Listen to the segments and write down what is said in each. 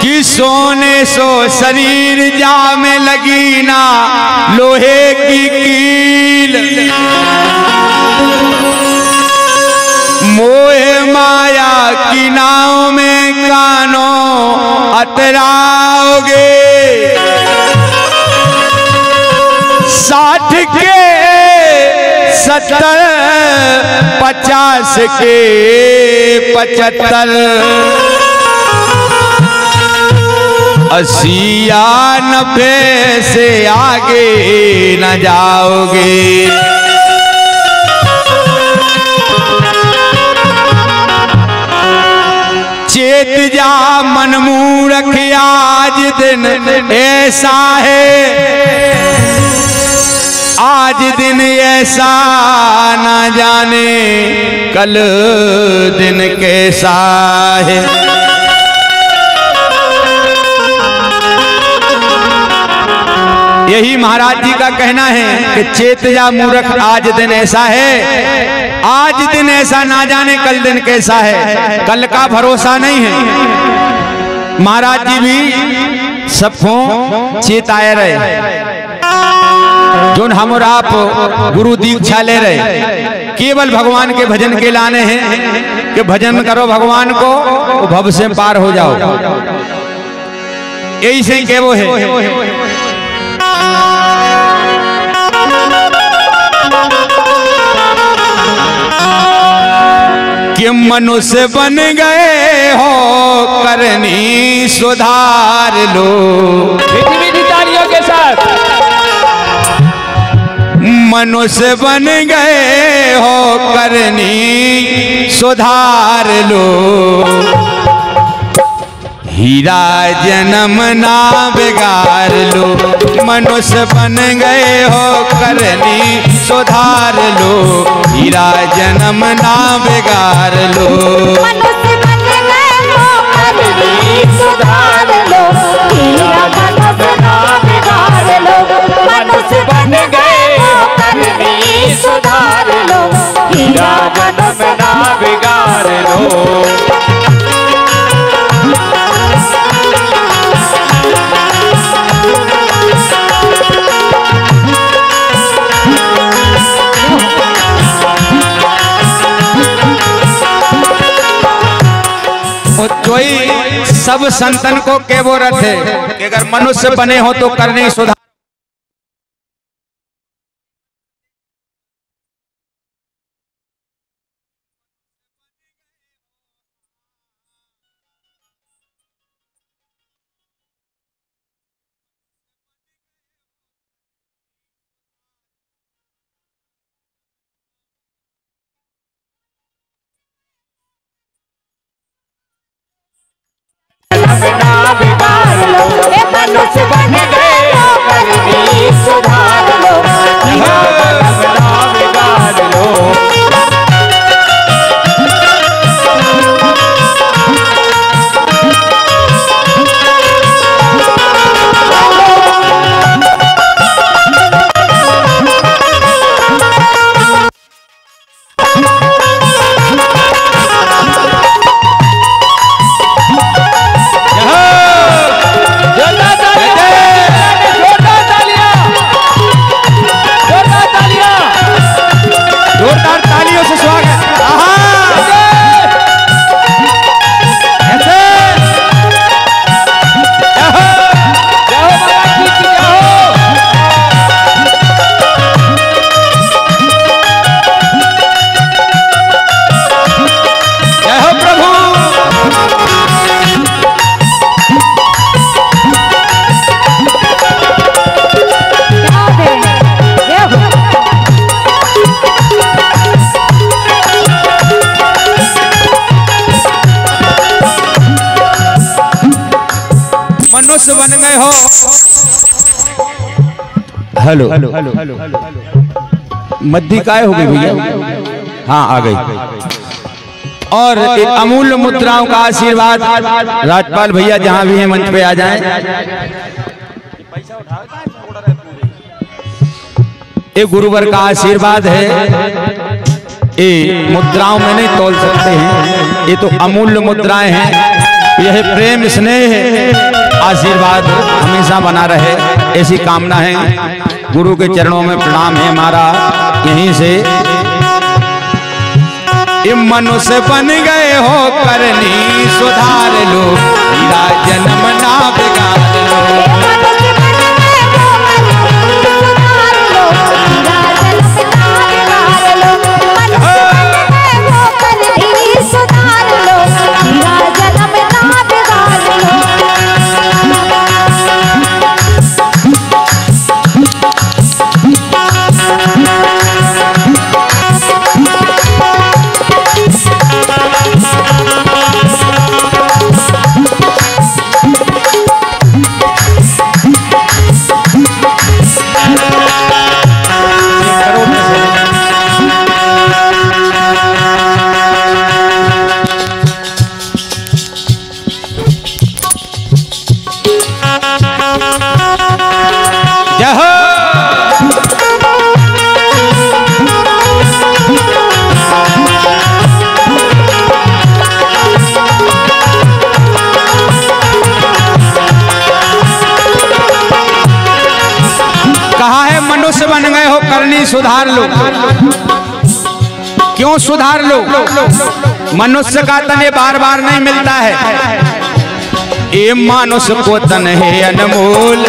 कि सोने सो शरीर जा में लगी ना लोहे की कील, मोह माया की नाव में कानों अतराओगे। 60 के 70 50 के 75 80 या 90 से आगे न जाओगे। चेत जा मन मूर्ख आज दिन ऐसा है, आज दिन ऐसा ना जाने कल दिन कैसा है। यही महाराज जी का कहना है कि चेत जा मूर्ख आज दिन ऐसा है, आज दिन ऐसा ना जाने कल दिन कैसा है। कल का भरोसा नहीं है। महाराज जी भी सबको चेताए रहे। जो हम और आप गुरु दीक्षा ले रहे, केवल भगवान के भजन के लाने हैं कि भजन करो भगवान को, भव से पार हो जाओ। यही से के वो है कि मनुष्य बन गए हो करनी सुधार लो। विधि तालियों के साथ मनुष्य बन गए हो करनी सुधार लो। हीरा जन्म ना बिगाड़ लो। मनुष्य बन गए हो करनी सुधार लो। हीरा जन्म ना बिगाड़ लो। मनुष्य बन गए हो करनी सुधार लो। हीरा जन्म ना बिगाड़ लो। मनुष्य बन गए हो करनी सुधार लो। हीरा जन्म ना बिगाड़ लो। कोई सब संतन को के वो रथ है कि अगर मनुष्य बने हो तो करने सुधार। मनुष्य बन गए हो करनी सुधार लो। बिगाड़ लो। मनुष्य बन गए हो। हेलो मध्य काय हो गई भैया? हाँ आ गई। और अमूल्य मुद्राओं का आशीर्वाद राजपाल भैया जहां भी हैं मंच पे आ जाएं। ये गुरुवर का आशीर्वाद है। ये मुद्राओं में नहीं तोल सकते हैं, ये तो अमूल्य मुद्राएं हैं। यह प्रेम स्नेह आशीर्वाद हमेशा बना रहे, ऐसी कामना है। गुरु के चरणों में प्रणाम है हमारा। यहीं से मनुष्य बन गए हो करनी सुधार लो, हीरा जन्म ना बिगाड़ लो। बन गए हो करनी सुधार लो। क्यों सुधार लो? मनुष्य का तन बार बार नहीं मिलता है, ये मानुष को तन है अनमोल,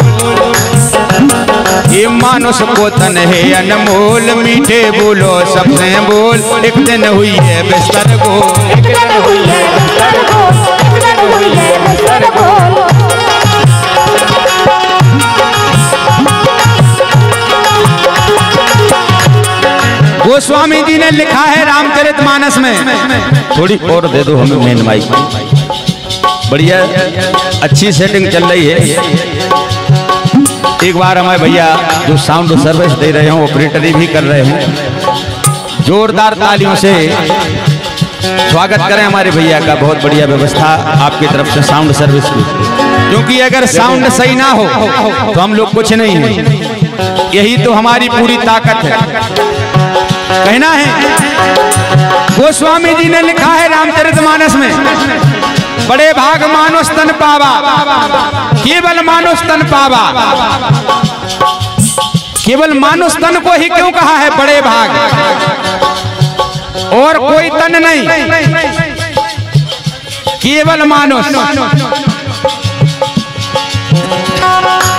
ये मानुष को तन है अनमोल। मीठे बोलो सबसे बोल, एक दिन हुई है बिस्तर को, एक दिन हुई है बिस्तर को, एक दिन हुई है बिस्तर को। गोस्वामी जी ने लिखा है रामचरितमानस में, थोड़ी और दे दो हमें मेन माइक, बढ़िया अच्छी सेटिंग चल रही है। एक बार हमारे भैया जो साउंड सर्विस दे रहे हैं, ऑपरेटरी भी कर रहे हैं, जोरदार तालियों से स्वागत करें हमारे भैया का। बहुत बढ़िया व्यवस्था आपकी तरफ से साउंड सर्विस की, क्योंकि अगर साउंड सही ना हो तो हम लोग कुछ नहीं है। यही तो हमारी पूरी ताकत है। कहना है गोस्वामी जी ने लिखा है रामचरितमानस में, बड़े भाग मानुष तन पावा, केवल मानुष तन पावा। केवल मानुष तन को ही क्यों कहा है बड़े भाग, और कोई तन नहीं, केवल मानुष।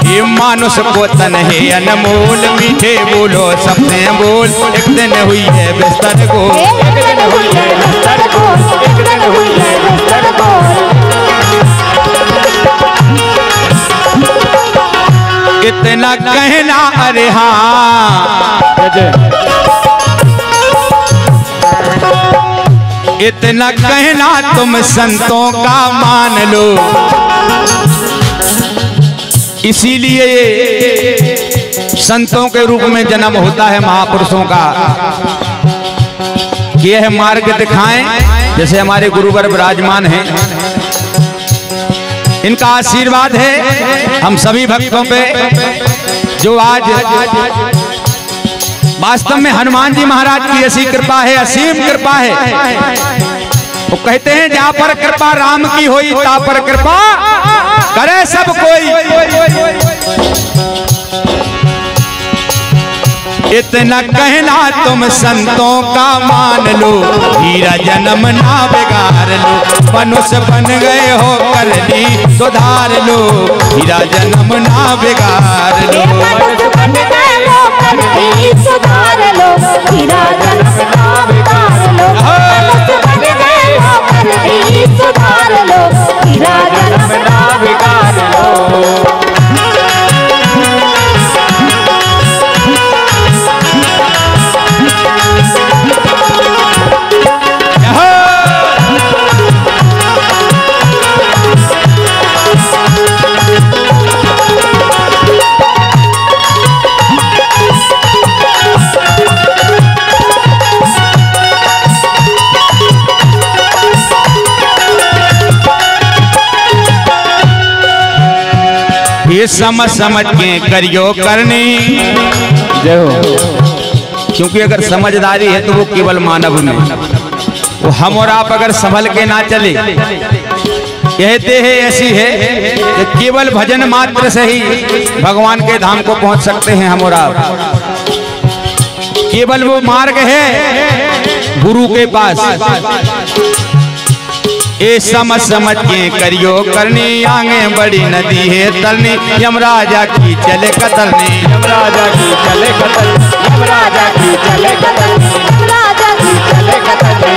ये मानुष को तन है अनमोल, मीठे बोलो सबसे बोल, एक दिन हुई है बिस्तर को, एक दिन हुई है बिस्तर को, एक दिन हुई है बिस्तर को। इतना कहना अरे हाँ, इतना कहना तुम संतों का मान लो। इसीलिए संतों के रूप में जन्म होता है महापुरुषों का, कि यह मार्ग दिखाएं। जैसे हमारे गुरुवर विराजमान हैं, इनका आशीर्वाद है हम सभी भक्तों पे, जो आज वास्तव में हनुमान जी महाराज की ऐसी कृपा है, असीम कृपा है। वो कहते हैं जहाँ पर कृपा राम की होई, ता पर कृपा करे सब कोई। इतना कहना तुम संतों का मान लो, हीरा जन्म ना बिगाड़ लो। मनुष्य बन गए हो करनी सुधार लो, हीरा जन्म ना बिगाड़ लो। मनुष्य बन गए हो करनी सुधार लो, हीरा जन्म ना बिगाड़ लो। मनुष्य बन गए हो करनी सुधार लो, हीरा जन्म ना बिगाड़ लो। ये समझ समझ के करियो करनी, जय हो। क्योंकि अगर समझदारी है तो वो केवल मानव में, वो हम और आप अगर संभल के ना चले यह देह ऐसी है कि केवल भजन मात्र से ही भगवान के धाम को पहुंच सकते हैं हम और आप। केवल वो मार्ग है गुरु के पास। ये समझ समझ के करियो करनी, आगे बड़ी नदी है तरनी, यमराजा की चले कतरनी, यमराजा की चले कतरनी, यमराजा की चले कतरनी, यमराजा की चले कतरनी।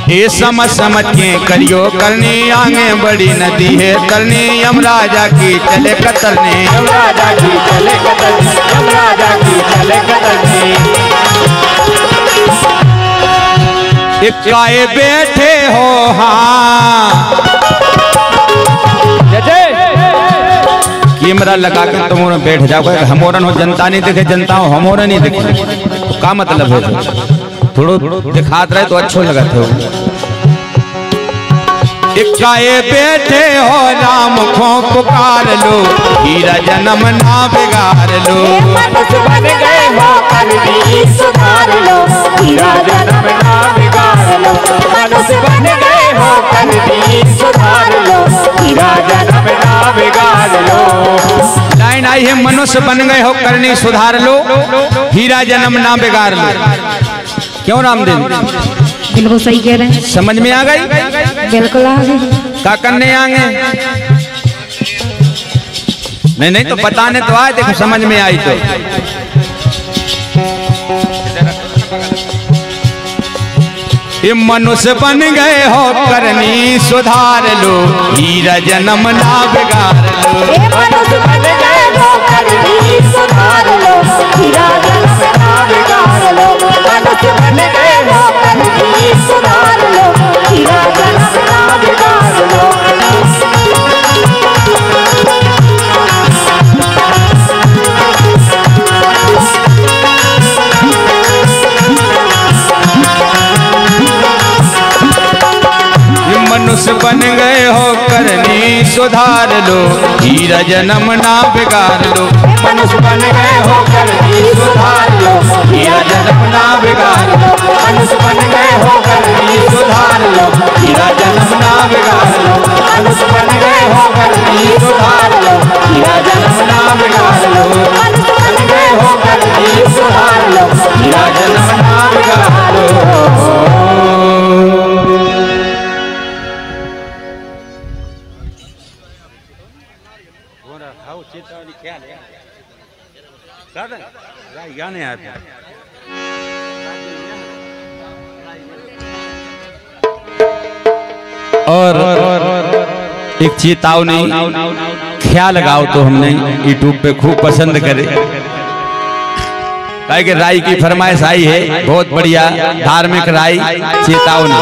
ये समझ समझ के करियो करनी, आगे बड़ी नदी है तरनी, यमराजा की चले कतरनी, यमराजा की चले कतरनी, यमराजा की चले कतरनी। इक्काए बैठे हो हाँ कैमरा लगा के तुम बैठ जाओ। हमोरन हो जनता नहीं दिखे, जनता हो हमोरन नहीं दिखे, क्या मतलब है? थोड़ो दिखात रहे तो अच्छो लगत हो। इक्काए बैठे हो राम को पुकार लो, हीरा जन्म ना बिगाड़ लो। मनुष्य बन गए हो करनी सुधार लो, हीरा जन्म ना बिगाड़ लो। मनुष्य बन गए हो करनी सुधार लो, हीरा जन्म ना बिगाड़ लो। लाइन आई है, मनुष्य बन गए हो करनी सुधार लो, हीरा जन्म ना बिगाड़ लो। क्यों रामदेव? बिल्कुल सही कह रहे हैं। समझ में आ गई? बिल्कुल आ गई। क्या करने आएंगे? नहीं नहीं तो बताने तो आए, देखो समझ में आई तो। ये मनुष्य बन गए हो करनी सुधार लो, हीरा जन्म ना बिगाड़ लो। मनुष्य बन गए हो करनी सुधार लो, हीरा जन्म ना बिगाड़ लो। मनुष्य बन गए हो करनी सुधार लो, हीरा जन्म ना बिगाड़ लो। मनुष्य बन गए हो करनी सुधार लो, हीरा जन्म ना बिगाड़ लो। मनुष्य बन गए हो करनी सुधार लो, हीरा जन्म ना बिगाड़ लो। मनुष्य बन गए हो करनी सुधार लो, हीरा जन्म ना बिगाड़ लो। मनुष्य बन गए हो करनी सुधार लो, हीरा जन्म ना बिगाड़ लो। मनुष्य बन गए हो करनी सुधार लो, हीरा जन्म ना बिगाड़ लो। और एक चेतावनी, ख्याल लगाओ तो हमने यूट्यूब पे खूब पसंद करे, काहे कि राय की फरमाइश आई है, बहुत बढ़िया धार्मिक राय चेतावनी।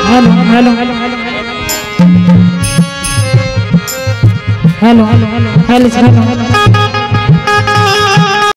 Hello hello hello hello hello hello hello hello